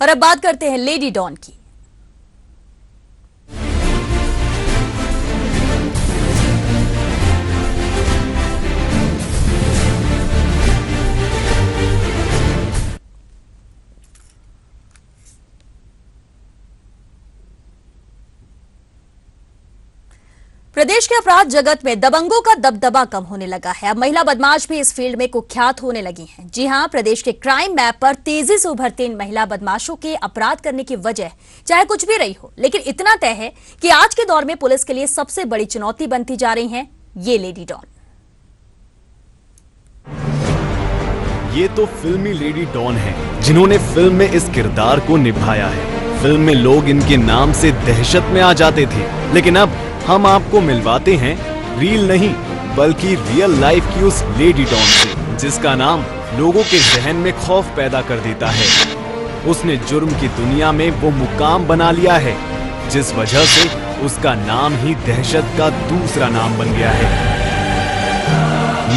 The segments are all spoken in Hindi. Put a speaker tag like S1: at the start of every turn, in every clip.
S1: और अब बात करते हैं लेडी डॉन की। प्रदेश के अपराध जगत में दबंगों का दबदबा कम होने लगा है। अब महिला बदमाश भी इस फील्ड में कुख्यात होने लगी हैं। जी हां, प्रदेश के क्राइम मैप पर तेजी से उभरते इन महिला बदमाशों के अपराध करने की वजह चाहे कुछ भी रही हो, लेकिन इतना तय है कि आज के दौर में पुलिस के लिए सबसे बड़ी चुनौती बनती जा रही हैं ये लेडी डॉन।
S2: ये तो फिल्मी लेडी डॉन है जिन्होंने फिल्म में इस किरदार को निभाया है। फिल्म में लोग इनके नाम से दहशत में आ जाते थे, लेकिन अब हम आपको मिलवाते हैं रील नहीं बल्कि रियल लाइफ की उस लेडी डॉन से, जिसका नाम लोगों के जहन में खौफ पैदा कर देता है। उसने जुर्म की दुनिया में वो मुकाम बना लिया है जिस वजह से उसका नाम ही दहशत का दूसरा नाम बन गया है।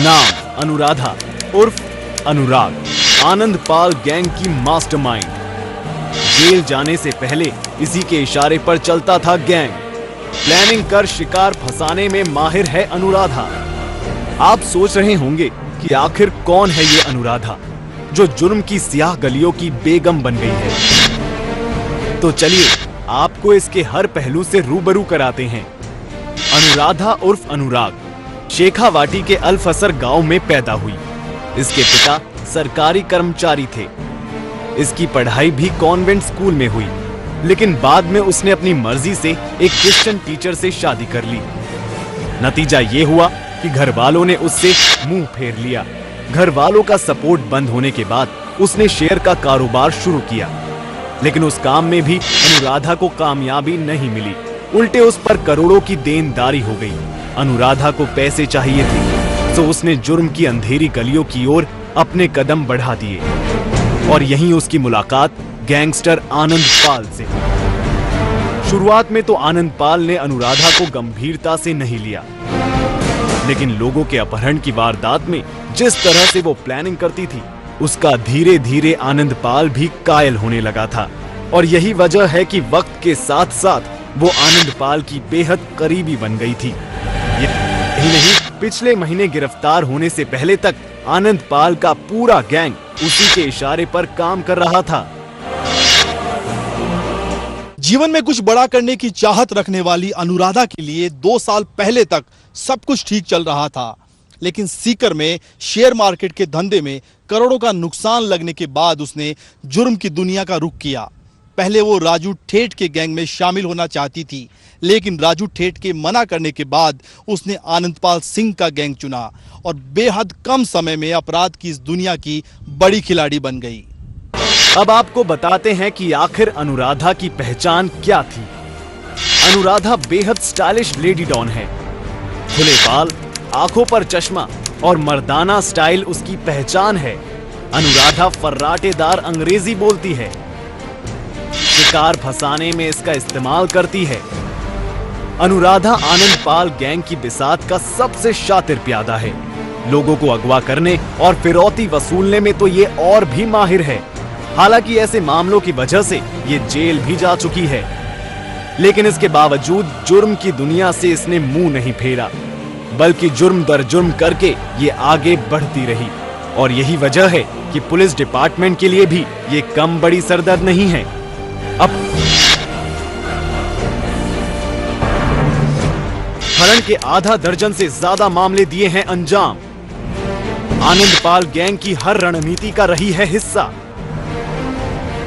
S2: नाम अनुराधा उर्फ अनुराग, आनंदपाल गैंग की मास्टरमाइंड। जेल जाने से पहले इसी के इशारे पर चलता था गैंग। प्लानिंग कर शिकार फंसाने में माहिर है अनुराधा। आप सोच रहे होंगे कि आखिर कौन है ये अनुराधा जो जुर्म की स्याह गलियों की बेगम बन गई है। तो चलिए आपको इसके हर पहलू से रूबरू कराते हैं। अनुराधा उर्फ अनुराग शेखावाटी के अल-फसर गांव में पैदा हुई। इसके पिता सरकारी कर्मचारी थे। इसकी पढ़ाई भी कॉन्वेंट स्कूल में हुई, लेकिन बाद में उसने अपनी मर्जी से एक क्रिश्चियन टीचर से शादी कर ली। नतीजा ये हुआ कि घर वालों ने उससे मुंह फेर लिया। घर वालों का सपोर्ट बंद होने के बाद उसने शेयर का कारोबार शुरू किया, लेकिन उस काम में भी अनुराधा को कामयाबी नहीं मिली। उल्टे उस पर करोड़ों की देनदारी हो गई। अनुराधा को पैसे चाहिए थे, तो उसने जुर्म की अंधेरी गलियों की ओर अपने कदम बढ़ा दिए और यहीं उसकी मुलाकात गैंगस्टर आनंदपाल से। शुरुआत में तो आनंदपाल ने अनुराधा को गंभीरता से नहीं लिया, लेकिन लोगों के अपहरण की वारदात में जिस तरह से वो प्लानिंग करती थी, उसका धीरे धीरे आनंदपाल भी कायल होने लगा था। और यही वजह है कि वक्त के साथ साथ वो आनंदपाल की बेहद करीबी बन गई थी। यही नहीं, पिछले महीने गिरफ्तार होने से पहले तक आनंदपाल का पूरा गैंग उसी के इशारे पर काम कर रहा था।
S3: जीवन में कुछ बड़ा करने की चाहत रखने वाली अनुराधा के लिए 2 साल पहले तक सब कुछ ठीक चल रहा था, लेकिन सीकर में शेयर मार्केट के धंधे में करोड़ों का नुकसान लगने के बाद उसने जुर्म की दुनिया का रुख किया। पहले वो राजू ठेठ के गैंग में शामिल होना चाहती थी, लेकिन राजू ठेठ के मना करने के बाद उसने आनंदपाल सिंह का गैंग चुना और बेहद कम समय में अपराध की इस दुनिया की बड़ी खिलाड़ी बन गई।
S2: अब आपको बताते हैं कि आखिर अनुराधा की पहचान क्या थी। अनुराधा बेहद स्टाइलिश लेडी डॉन है। खुले बाल, आंखों पर चश्मा और मर्दाना स्टाइल उसकी पहचान है। अनुराधा फर्राटेदार अंग्रेजी बोलती है। शिकार फंसाने में इसका इस्तेमाल करती है। अनुराधा आनंदपाल गैंग की बिसात का सबसे शातिर प्यादा है। लोगों को अगवा करने और फिरौती वसूलने में तो ये और भी माहिर है। हालांकि ऐसे मामलों की वजह से ये जेल भी जा चुकी है, लेकिन इसके बावजूद जुर्म की दुनिया से इसने मुंह नहीं फेरा, बल्कि जुर्म दर जुर्म करके ये आगे बढ़ती रही। और यही वजह है कि पुलिस डिपार्टमेंट के लिए भी ये कम बड़ी सरदर्द नहीं है। अपहरण के आधा दर्जन से ज्यादा मामले दिए हैं अंजाम। आनंदपाल गैंग की हर रणनीति का रही है हिस्सा।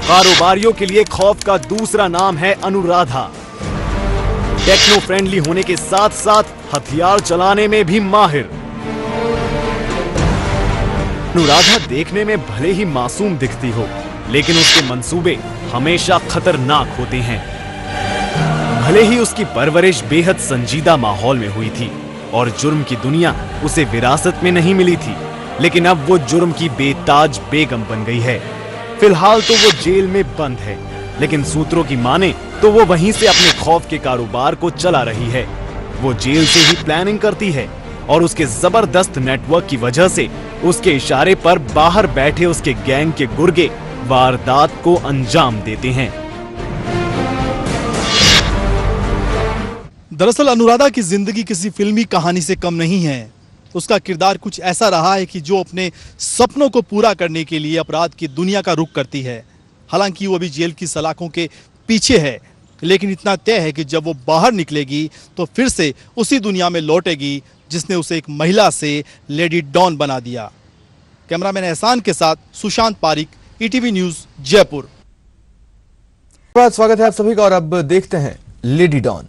S2: कारोबारियों के लिए खौफ का दूसरा नाम है अनुराधा। टेक्नो फ्रेंडली होने के साथ साथ हथियार चलाने में भी माहिर। अनुराधा देखने में भले ही मासूम दिखती हो, लेकिन उसके मंसूबे हमेशा खतरनाक होते हैं। भले ही उसकी परवरिश बेहद संजीदा माहौल में हुई थी और जुर्म की दुनिया उसे विरासत में नहीं मिली थी, लेकिन अब वो जुर्म की बेताज बेगम बन गई है। फिलहाल तो वो जेल में बंद है, लेकिन सूत्रों की माने तो वो वहीं से अपने खौफ के कारोबार को चला रही है। वो जेल से ही प्लानिंग करती है और उसके जबरदस्त नेटवर्क की वजह से उसके इशारे पर बाहर बैठे उसके गैंग के गुर्गे वारदात को अंजाम देते हैं।
S3: दरअसल अनुराधा की जिंदगी किसी फिल्मी कहानी से कम नहीं है। उसका किरदार कुछ ऐसा रहा है कि जो अपने सपनों को पूरा करने के लिए अपराध की दुनिया का रुख करती है। हालांकि वो अभी जेल की सलाखों के पीछे है, लेकिन इतना तय है कि जब वो बाहर निकलेगी तो फिर से उसी दुनिया में लौटेगी जिसने उसे एक महिला से लेडी डॉन बना दिया। कैमरामैन एहसान के साथ सुशांत पारिक, ईटीवी न्यूज, जयपुर।
S4: स्वागत है आप सभी का और अब देखते हैं लेडी डॉन।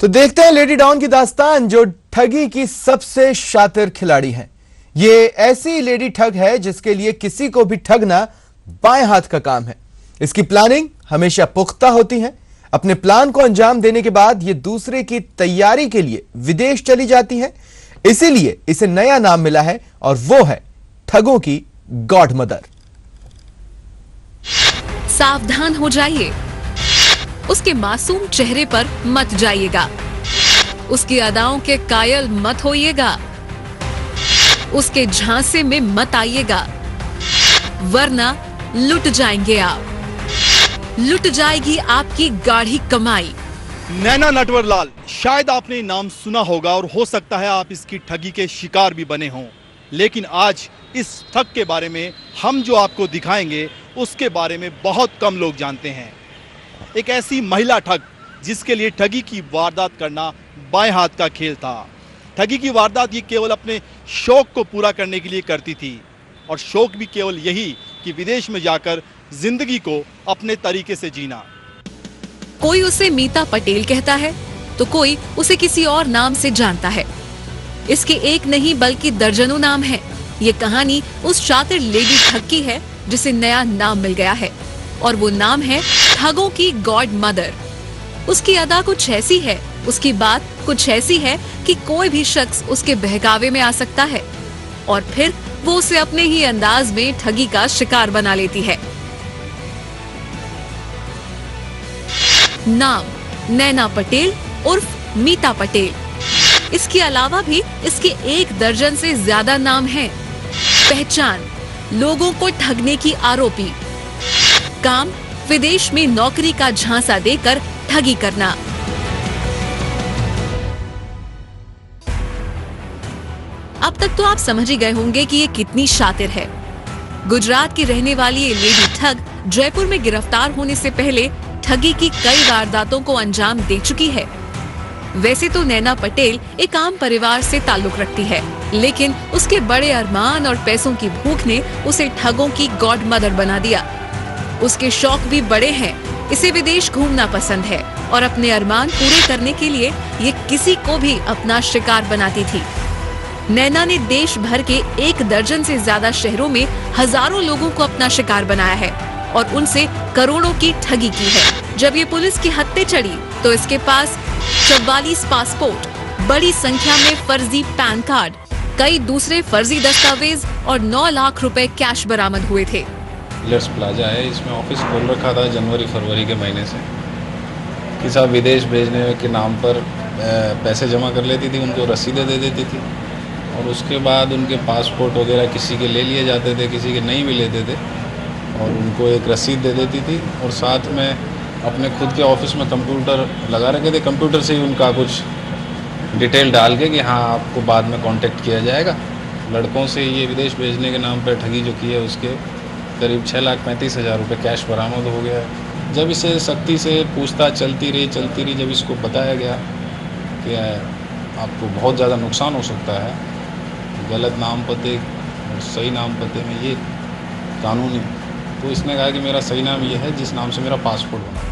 S4: तो देखते हैं लेडी डॉन की दास्तान, जो ठगी की सबसे शातिर खिलाड़ी है। ये ऐसी लेडी ठग है जिसके लिए किसी को भी ठगना बाएं हाथ का काम है। इसकी प्लानिंग हमेशा पुख्ता होती है। अपने प्लान को अंजाम देने के बाद ये दूसरे की तैयारी के लिए विदेश चली जाती है। इसीलिए इसे नया नाम मिला है और वो है ठगों की गॉड मदर।
S5: सावधान हो जाइए, उसके मासूम चेहरे पर मत जाइएगा, उसकी अदाओं के कायल मत होइएगा, उसके झांसे में मत आइएगा, वरना लुट जाएंगे आप। लुट जाएगी आपकी गाढ़ी कमाई।
S3: नैना नटवरलाल, शायद आपने नाम सुना होगा और हो सकता है आप इसकी ठगी के शिकार भी बने हों, लेकिन आज इस ठग के बारे में हम जो आपको दिखाएंगे उसके बारे में बहुत कम लोग जानते हैं। एक ऐसी महिला ठग जिसके लिए ठगी की वारदात करना बाएं हाथ का खेल था। ठगी की वारदात ये केवल अपने शौक को पूरा करने के लिए करती थी, और शौक भी केवल यही कि विदेश में जाकर जिंदगी को अपने तरीके से जीना।
S5: कोई उसे मीता पटेल कहता है तो कोई उसे किसी और नाम से जानता है। इसके एक नहीं बल्कि दर्जनों नाम हैं। ये कहानी उस शातिर लेडी ठग की है जिसे नया नाम मिल गया है, और वो नाम है ठगों की गॉड मदर। उसकी अदा कुछ ऐसी है, उसकी बात कुछ ऐसी है कि कोई भी शख्स उसके बहकावे में आ सकता है, और फिर वो उसे अपने ही अंदाज में ठगी का शिकार बना लेती है। नाम नैना पटेल उर्फ मीता पटेल। इसके अलावा भी इसके 1 दर्जन से ज्यादा नाम हैं। पहचान लोगों को ठगने की आरोपी। काम विदेश में नौकरी का झांसा देकर ठगी करना। अब तक तो आप समझ ही गए होंगे कि ये कितनी शातिर है। गुजरात की रहने वाली ये लेडी ठग जयपुर में गिरफ्तार होने से पहले ठगी की कई वारदातों को अंजाम दे चुकी है। वैसे तो नैना पटेल एक आम परिवार से ताल्लुक रखती है, लेकिन उसके बड़े अरमान और पैसों की भूख ने उसे ठगों की गॉड मदर बना दिया। उसके शौक भी बड़े हैं। इसे विदेश घूमना पसंद है और अपने अरमान पूरे करने के लिए ये किसी को भी अपना शिकार बनाती थी। नैना ने देश भर के 1 दर्जन से ज्यादा शहरों में हजारों लोगों को अपना शिकार बनाया है और उनसे करोड़ों की ठगी की है। जब ये पुलिस की हत्थे चढ़ी तो इसके पास 44 पासपोर्ट, बड़ी संख्या में फर्जी पैन कार्ड, कई दूसरे फर्जी दस्तावेज और 9 लाख रुपए कैश बरामद हुए थे।
S6: लेट्स प्लाजा है, इसमें ऑफिस खोल रखा था जनवरी फरवरी के महीने से कि साहब विदेश भेजने के नाम पर पैसे जमा कर लेती थी, उनको रसीदें दे देती थी और उसके बाद उनके पासपोर्ट वगैरह किसी के ले लिए जाते थे, किसी के नहीं भी लेते थे और उनको एक रसीद दे देती थी और साथ में अपने खुद के ऑफिस में कंप्यूटर लगा रखे थे, कंप्यूटर से ही उनका कुछ डिटेल डाल के कि हाँ आपको बाद में कांटेक्ट किया जाएगा। लड़कों से ये विदेश भेजने के नाम पर ठगी जो की है उसके करीब 6,35,000 रुपये कैश बरामद हो गया है। जब इसे सख्ती से पूछताछ चलती रही, जब इसको बताया गया कि आपको बहुत ज़्यादा नुकसान हो सकता है, गलत नाम पते और सही नाम पते में ये कानूनी, तो इसने कहा कि मेरा सही नाम ये है जिस नाम से मेरा पासपोर्ट बना।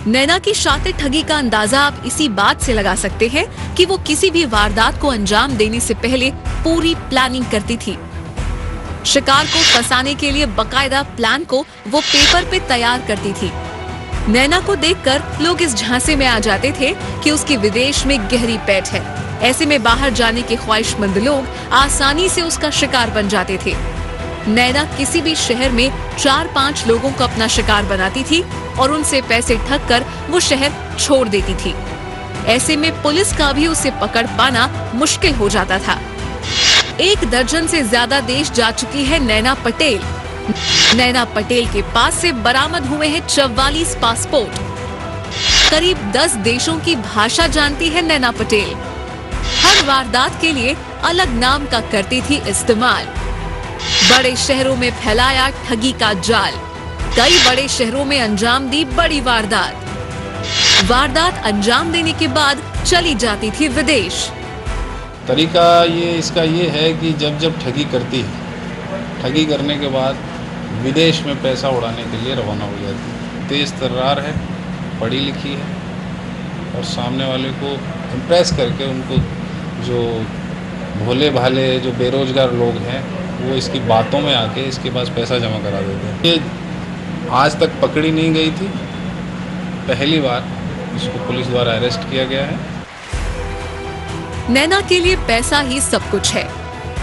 S5: नैना की शातिर ठगी का अंदाजा आप इसी बात से लगा सकते हैं कि वो किसी भी वारदात को अंजाम देने से पहले पूरी प्लानिंग करती थी। शिकार को फंसाने के लिए बकायदा प्लान को वो पेपर पे तैयार करती थी। नैना को देखकर लोग इस झांसे में आ जाते थे कि उसकी विदेश में गहरी पैठ है। ऐसे में बाहर जाने के ख्वाहिशमंद लोग आसानी से उसका शिकार बन जाते थे। नैना किसी भी शहर में 4-5 लोगों को अपना शिकार बनाती थी और उनसे पैसे ठग कर वो शहर छोड़ देती थी। ऐसे में पुलिस का भी उसे पकड़ पाना मुश्किल हो जाता था। 1 दर्जन से ज्यादा देश जा चुकी है नैना पटेल। नैना पटेल के पास से बरामद हुए हैं 44 पासपोर्ट। करीब 10 देशों की भाषा जानती है नैना पटेल। हर वारदात के लिए अलग नाम का करती थी इस्तेमाल। बड़े शहरों में फैलाया ठगी का जाल। कई बड़े शहरों में अंजाम दी बड़ी वारदात अंजाम देने के बाद चली जाती थी विदेश।
S6: तरीका इसका ये है कि जब ठगी करती है, ठगी करने के बाद विदेश में पैसा उड़ाने के लिए रवाना हो जाती है। तेज़ तर्रार है, पढ़ी लिखी है और सामने वाले को इम्प्रेस करके उनको जो भोले भाले जो बेरोजगार लोग हैं वो इसकी बातों में आके इसके पास पैसा जमा करा देते हैं। ये आज तक पकड़ी नहीं गई थी, पहली बार इसको पुलिस द्वारा अरेस्ट किया गया है।
S5: नैना के लिए पैसा ही सब कुछ है।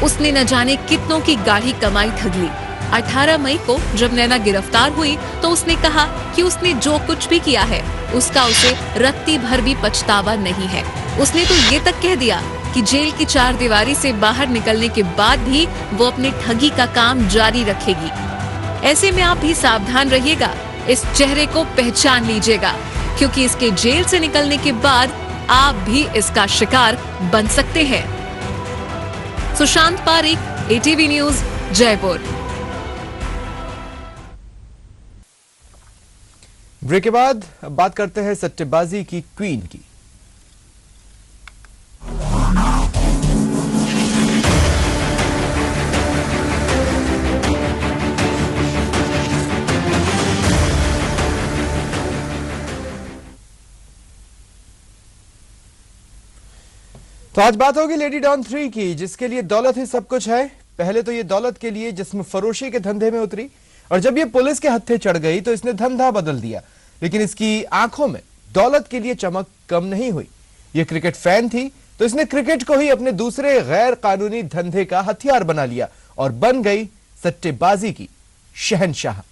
S5: उसने न जाने कितनों की गाढ़ी कमाई ठग ली। 18 मई को जब नैना गिरफ्तार हुई तो उसने कहा कि उसने जो कुछ भी किया है उसका उसे रत्ती भर भी पछतावा नहीं है। उसने तो ये तक कह दिया कि जेल की 4 दीवारी से बाहर निकलने के बाद भी वो अपने ठगी का काम जारी रखेगी। ऐसे में आप भी सावधान रहिएगा, इस चेहरे को पहचान लीजिएगा, क्योंकि इसके जेल से निकलने के बाद आप भी इसका शिकार बन सकते हैं। Sushant Pareek, ATV news, Jaipur.
S4: Break के बाद अब बात करते हैं सट्टेबाजी की क्वीन की। तो आज बात होगी लेडी डॉन 3 की, जिसके लिए दौलत ही सब कुछ है। पहले तो ये दौलत के लिए जिस्म फरोशी के धंधे में उतरी और जब ये पुलिस के हत्थे चढ़ गई तो इसने धंधा बदल दिया। लेकिन इसकी आंखों में दौलत के लिए चमक कम नहीं हुई। ये क्रिकेट फैन थी तो इसने क्रिकेट को ही अपने दूसरे गैर कानूनी धंधे का हथियार बना लिया और बन गई सट्टेबाजी की शहंशाह।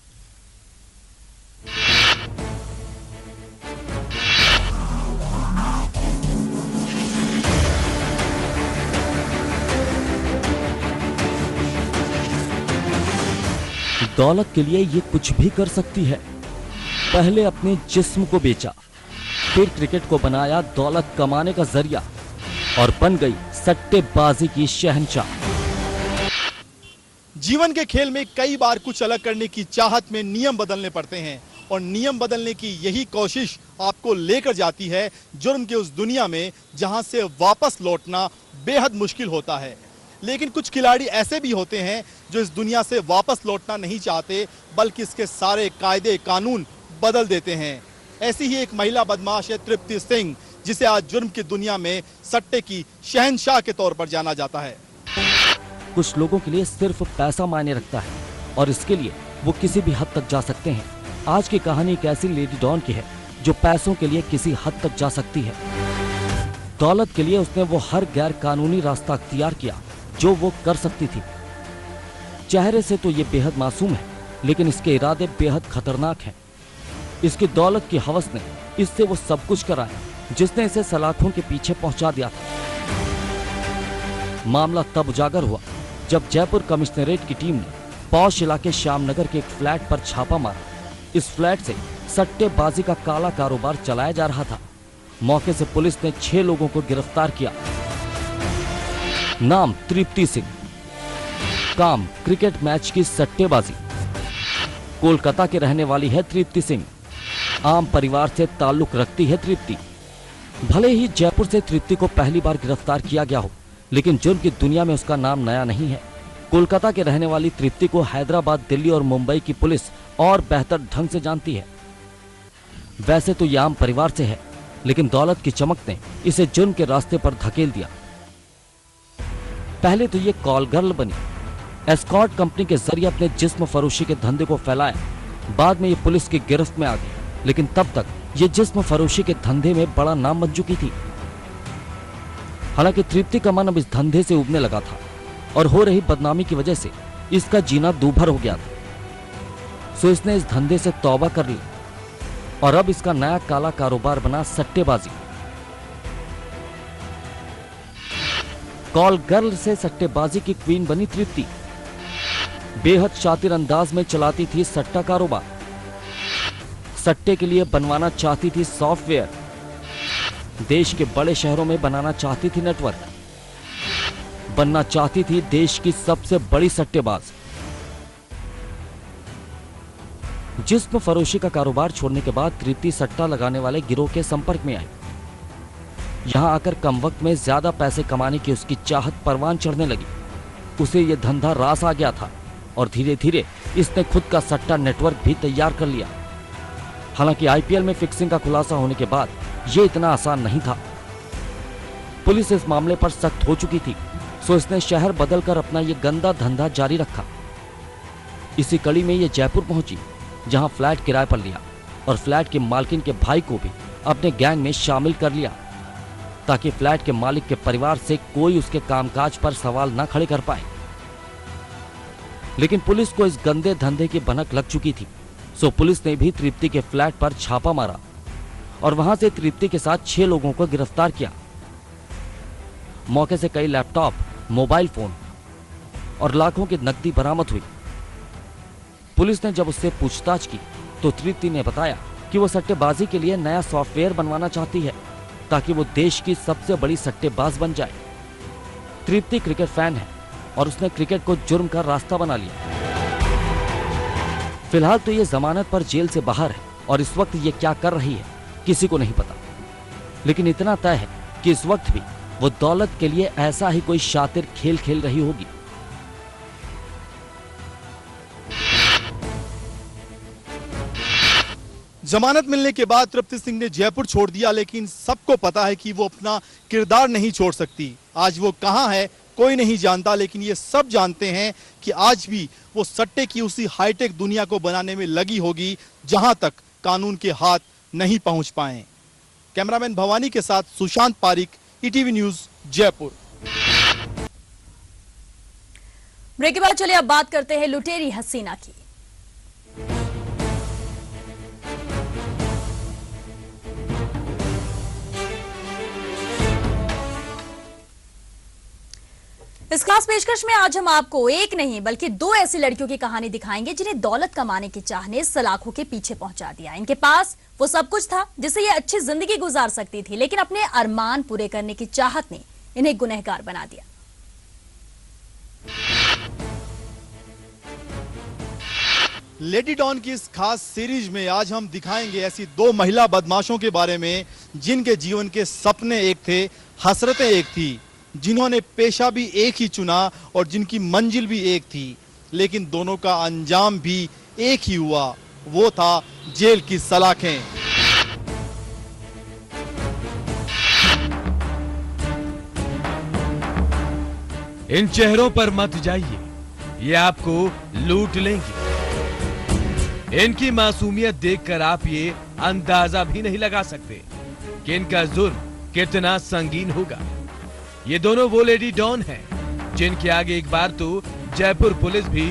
S7: दौलत के लिए ये कुछ भी कर सकती है। पहले अपने जिस्म को बेचा, फिर क्रिकेट को बनाया दौलत कमाने का जरिया और बन गई सट्टेबाजी की शहंशाह।
S3: जीवन के खेल में कई बार कुछ अलग करने की चाहत में नियम बदलने पड़ते हैं और नियम बदलने की यही कोशिश आपको लेकर जाती है जुर्म के उस दुनिया में जहां से वापस लौटना बेहद मुश्किल होता है। लेकिन कुछ खिलाड़ी ऐसे भी होते हैं जो इस दुनिया से वापस लौटना नहीं चाहते, बल्कि इसके सारे कायदे कानून बदल देते हैं। ऐसी ही एक महिला बदमाश है तृप्ति सिंह, जिसे आज जुर्म की दुनिया में सट्टे की शहंशाह के तौर पर जाना जाता है।
S7: कुछ लोगों के लिए सिर्फ पैसा मायने रखता है और इसके लिए वो किसी भी हद तक जा सकते हैं। आज की कहानी एक ऐसी लेडी डॉन की है जो पैसों के लिए किसी हद तक जा सकती है। दौलत के लिए उसने वो हर गैर कानूनी रास्ता अख्तियार किया जो वो कर सकती थी। चेहरे से तो ये बेहद मासूम है, लेकिन इसके इरादे बेहद खतरनाक हैं। इसकी दौलत की हवस ने इससे वो सब कुछ कराया जिसने इसे सलाखों के पीछे पहुंचा दिया था। मामला तब उजागर हुआ जब जयपुर कमिश्नरेट की टीम ने पौष इलाके श्यामनगर के एक फ्लैट पर छापा मारा। इस फ्लैट से सट्टेबाजी का काला कारोबार चलाया जा रहा था। मौके से पुलिस ने 6 लोगों को गिरफ्तार किया। नाम तृप्ति सिंह, काम क्रिकेट मैच की सट्टेबाजी। कोलकाता के रहने वाली है तृप्ति सिंह। आम परिवार से ताल्लुक रखती है तृप्ति। भले ही जयपुर से तृप्ति को पहली बार गिरफ्तार किया गया हो, लेकिन जुर्म की दुनिया में उसका नाम नया नहीं है। कोलकाता के रहने वाली तृप्ति को हैदराबाद, दिल्ली और मुंबई की पुलिस और बेहतर ढंग से जानती है। वैसे तो ये आम परिवार से है, लेकिन दौलत की चमक ने इसे जुर्म के रास्ते पर धकेल दिया। पहले तो ये कॉल गर्ल बनी, एस्कॉर्ट कंपनी के जरिए अपने जिस्म फरोशी के धंधे को फैलाया। बाद में ये पुलिस की गिरफ्त में आ गई, लेकिन तब तक ये जिस्म फरोशी के धंधे में बड़ा नाम बन चुकी थी। हालांकि तृप्ति का मन अब इस धंधे से उबने लगा था और हो रही बदनामी की वजह से इसका जीना दूभर हो गया था। सो इसने इस धंधे से तौबा कर ली और अब इसका नया काला कारोबार बना सट्टेबाजी। कॉल गर्ल से सट्टेबाजी की क्वीन बनी तृप्ति। बेहद शातिर अंदाज में चलाती थी सट्टा कारोबार। सट्टे के लिए बनवाना चाहती थी सॉफ्टवेयर। देश के बड़े शहरों में बनाना चाहती थी नेटवर्क। बनना चाहती थी देश की सबसे बड़ी सट्टेबाज। जिस्म फरोशी का कारोबार छोड़ने के बाद तृप्ति सट्टा लगाने वाले गिरोह के संपर्क में आई। यहां आकर कम वक्त में ज्यादा पैसे कमाने की उसकी चाहत परवान चढ़ने लगी। उसे यह धंधा रास आ गया था और धीरे धीरे इसने खुद का सट्टा नेटवर्क भी तैयार कर लिया। हालांकि आईपीएल में फिक्सिंग का खुलासा होने के बाद यह इतना आसान नहीं था। पुलिस इस मामले पर सख्त हो चुकी थी, सो इसने शहर बदलकर अपना यह गंदा धंधा जारी रखा। इसी कड़ी में यह जयपुर पहुंची, जहां फ्लैट किराए पर लिया और फ्लैट के मालकिन के भाई को भी अपने गैंग में शामिल कर लिया, ताकि फ्लैट के मालिक के परिवार से कोई उसके कामकाज पर सवाल न खड़े कर पाए। लेकिन पुलिस को इस गंदे धंधे की भनक लग चुकी थी, सो पुलिस ने भी तृप्ति के फ्लैट पर छापा मारा और वहां से तृप्ति के साथ 6 लोगों को गिरफ्तार किया। मौके से कई लैपटॉप, मोबाइल फोन और लाखों की नकदी बरामद हुई। पुलिस ने जब उससे पूछताछ की तो तृप्ति ने बताया कि वो सट्टेबाजी के लिए नया सॉफ्टवेयर बनवाना चाहती है, ताकि वो देश की सबसे बड़ी सट्टेबाज बन जाए। तृप्ति क्रिकेट फैन है और उसने क्रिकेट को जुर्म का रास्ता बना लिया। फिलहाल तो ये जमानत पर जेल से बाहर है और इस वक्त ये क्या कर रही है किसी को नहीं पता। लेकिन इतना तय है कि इस वक्त भी वो दौलत के लिए ऐसा ही कोई शातिर खेल खेल रही होगी।
S3: जमानत मिलने के बाद तृप्ति सिंह ने जयपुर छोड़ दिया, लेकिन सबको पता है कि वो अपना किरदार नहीं छोड़ सकती। आज वो कहां है कोई नहीं जानता, लेकिन ये सब जानते हैं कि आज भी वो सट्टे की उसी हाईटेक दुनिया को बनाने में लगी होगी जहां तक कानून के हाथ नहीं पहुंच पाए। कैमरामैन भवानी के साथ Sushant Pareek, ETV news, Jaipur.
S1: Break के बाद चलिए अब बात करते हैं लुटेरी हसीना की। इस खास पेशकश में आज हम आपको एक नहीं बल्कि 2 ऐसी लड़कियों की कहानी दिखाएंगे जिन्हें दौलत कमाने की चाह ने सलाखों के पीछे पहुंचा दिया। इनके पास वो सब कुछ था जिससे ये अच्छी जिंदगी गुजार सकती थी, लेकिन अपने अरमान पूरे करने की चाहत ने इन्हें गुनहगार बना दिया।
S3: लेडी डॉन की इस खास सीरीज में आज हम दिखाएंगे ऐसी 2 महिला बदमाशों के बारे में जिनके जीवन के सपने एक थे, हसरतें एक थी, जिन्होंने पेशा भी एक ही चुना और जिनकी मंजिल भी एक थी, लेकिन दोनों का अंजाम भी एक ही हुआ। वो था जेल की सलाखें।
S8: इन चेहरों पर मत जाइए, ये आपको लूट लेंगे। इनकी मासूमियत देखकर आप ये अंदाजा भी नहीं लगा सकते कि इनका जुर्म कितना संगीन होगा। ये दोनों वो लेडी डॉन हैं जिनके आगे एक बार तो जयपुर पुलिस भी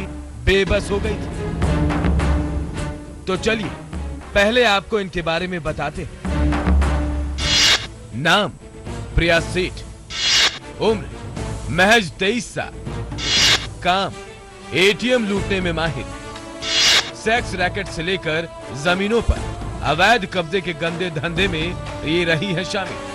S8: बेबस हो गई थी। तो चलिए पहले आपको इनके बारे में बताते हैं। नाम प्रिया सेठ, उम्र महज 23 साल, काम एटीएम लूटने में माहिर, सेक्स रैकेट से लेकर जमीनों पर अवैध कब्जे के गंदे धंधे में ये रही है शामिल।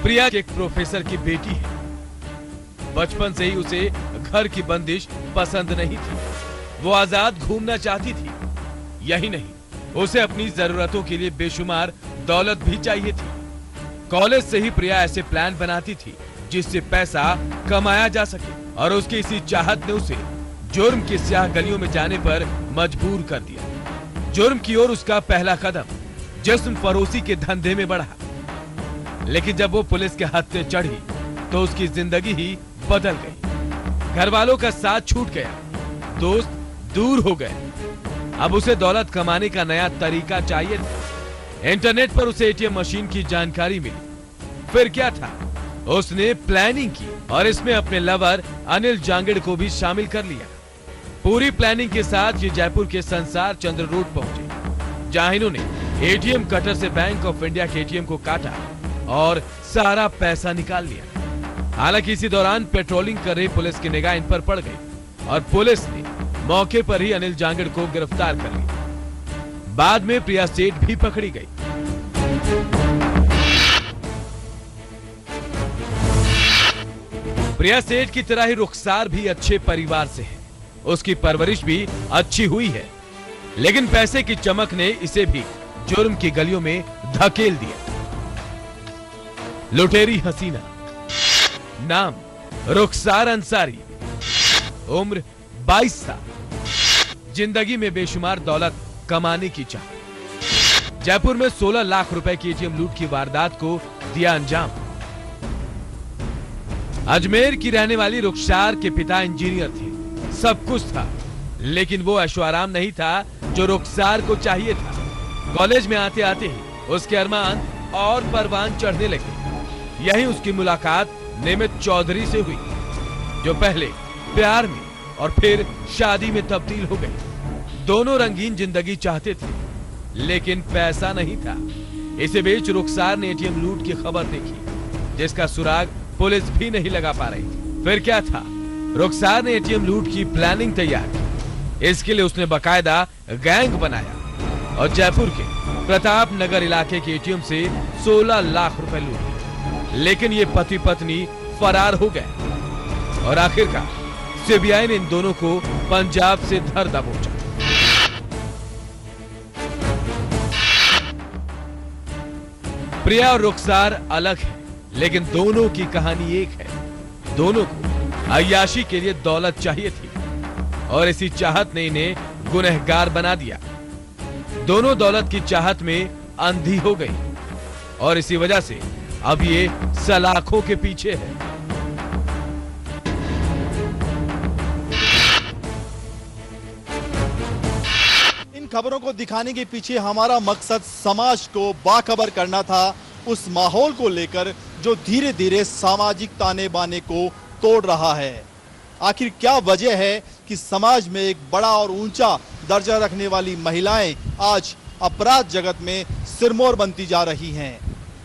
S8: प्रिया एक प्रोफेसर की बेटी है। बचपन से ही उसे घर की बंदिश पसंद नहीं थी। वो आजाद घूमना चाहती थी। यही नहीं, उसे अपनी जरूरतों के लिए बेशुमार दौलत भी चाहिए थी। कॉलेज से ही प्रिया ऐसे प्लान बनाती थी जिससे पैसा कमाया जा सके, और उसकी इसी चाहत ने उसे जुर्म की स्याह गलियों में जाने पर मजबूर कर दिया। जुर्म की ओर उसका पहला कदम जिस्म फरोशी के धंधे में बढ़ा। लेकिन जब वो पुलिस के हाथ से चढ़ी तो उसकी जिंदगी ही बदल गई। घर वालों का साथ छूट गया, दोस्त दूर हो गए। अब उसे दौलत कमाने का नया तरीका चाहिए था। इंटरनेट पर उसे एटीएम मशीन की जानकारी मिली। फिर क्या था, उसने प्लानिंग की और इसमें अपने लवर अनिल जांगिड़ को भी शामिल कर लिया। पूरी प्लानिंग के साथ ये जयपुर के संसार चंद्र रोड पहुंचे, जहां इन्होंने एटीएम कटर से बैंक ऑफ इंडिया के एटीएम को काटा और सारा पैसा निकाल लिया। हालांकि इसी दौरान पेट्रोलिंग कर रही पुलिस की निगाह इन पर पड़ गई और पुलिस ने मौके पर ही अनिल जांगिड़ को गिरफ्तार कर लिया। बाद में प्रिया सेठ भी पकड़ी गई। प्रिया सेठ की तरह ही रुखसार भी अच्छे परिवार से है, उसकी परवरिश भी अच्छी हुई है, लेकिन पैसे की चमक ने इसे भी जुर्म की गलियों में धकेल दिया। लुटेरी हसीना, नाम रुखसार अंसारी, उम्र 22 साल, जिंदगी में बेशुमार दौलत कमाने की चाह। जयपुर में 16 लाख रुपए की एटीएम लूट की वारदात को दिया अंजाम। अजमेर की रहने वाली रुखसार के पिता इंजीनियर थे, सब कुछ था, लेकिन वो ऐशोआराम नहीं था जो रुखसार को चाहिए था। कॉलेज में आते आते ही उसके अरमान और परवान चढ़ने लगे। यही उसकी मुलाकात निमित चौधरी से हुई, जो पहले प्यार में और फिर शादी में तब्दील हो गई। दोनों रंगीन जिंदगी चाहते थे, लेकिन पैसा नहीं था। इसी बीच रुखसार ने एटीएम लूट की खबर देखी, जिसका सुराग पुलिस भी नहीं लगा पा रही थी। फिर क्या था, रुखसार ने एटीएम लूट की प्लानिंग तैयार की। इसके लिए उसने बकायदा गैंग बनाया और जयपुर के प्रताप नगर इलाके के एटीएम से 16 लाख रुपए लूटे। लेकिन ये पति पत्नी फरार हो गए और आखिरकार सीबीआई ने इन दोनों को पंजाब से धर दबोचा। प्रिया और रुखसार अलग है, लेकिन दोनों की कहानी एक है। दोनों को अय्याशी के लिए दौलत चाहिए थी और इसी चाहत ने इन्हें गुनहगार बना दिया। दोनों दौलत की चाहत में अंधी हो गई और इसी वजह से अब ये सलाखों के पीछे है।
S3: इन खबरों को दिखाने के पीछे हमारा मकसद समाज को बाखबर करना था, उस माहौल को लेकर जो धीरे धीरे सामाजिक ताने बाने को तोड़ रहा है। आखिर क्या वजह है कि समाज में एक बड़ा और ऊंचा दर्जा रखने वाली महिलाएं आज अपराध जगत में सिरमौर बनती जा रही हैं।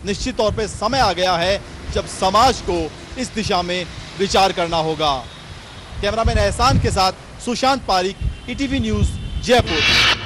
S3: निश्चित तौर पे समय आ गया है जब समाज को इस दिशा में विचार करना होगा। कैमरामैन एहसान के साथ सुशांत पारिक, ईटीवी न्यूज़, जयपुर।